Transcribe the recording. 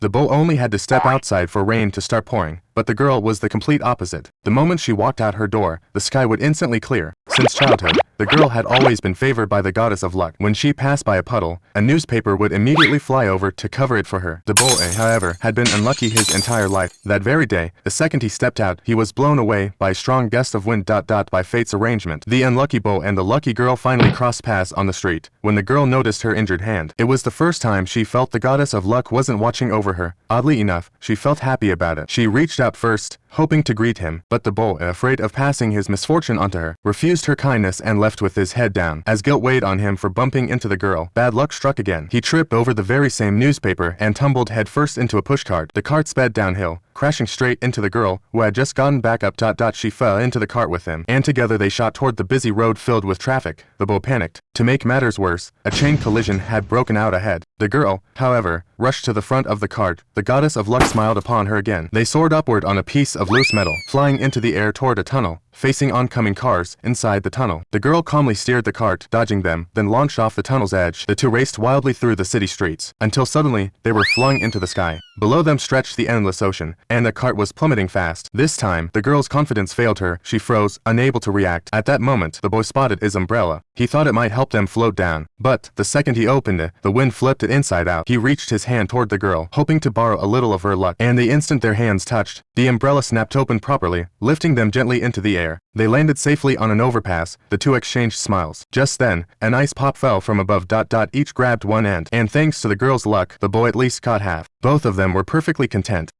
The boy only had to step outside for rain to start pouring, but the girl was the complete opposite. The moment she walked out her door, the sky would instantly clear. Since childhood, the girl had always been favored by the goddess of luck. When she passed by a puddle, a newspaper would immediately fly over to cover it for her. The boy, however, had been unlucky his entire life. That very day, the second he stepped out, he was blown away by a strong gust of wind. By fate's arrangement, the unlucky boy and the lucky girl finally crossed paths on the street. When the girl noticed her injured hand, it was the first time she felt the goddess of luck wasn't watching over her. Oddly enough, she felt happy about it. She reached out first, hoping to greet him, but the boy, afraid of passing his misfortune onto her, refused her kindness and left with his head down. As guilt weighed on him for bumping into the girl, bad luck struck again. He tripped over the very same newspaper and tumbled headfirst into a pushcart. The cart sped downhill, crashing straight into the girl, who had just gotten back up. She fell into the cart with him, and together they shot toward the busy road filled with traffic. The boy panicked. To make matters worse, a chain collision had broken out ahead. The girl, however, rushed to the front of the cart. The goddess of luck smiled upon her again. They soared upward on a piece of loose metal, flying into the air toward a tunnel, facing oncoming cars inside the tunnel. The girl calmly steered the cart, dodging them, then launched off the tunnel's edge. The two raced wildly through the city streets, until suddenly they were flung into the sky. Below them stretched the endless ocean, and the cart was plummeting fast. This time, the girl's confidence failed her. She froze, unable to react. At that moment, the boy spotted his umbrella. He thought it might help them float down, but the second he opened it, the wind flipped it inside out. He reached his hand toward the girl, hoping to borrow a little of her luck, and the instant their hands touched, the umbrella snapped open properly, lifting them gently into the air. They landed safely on an overpass. The two exchanged smiles. Just then, an ice pop fell from above. Each grabbed one end, and thanks to the girl's luck, the boy at least caught half. Both of them were perfectly content.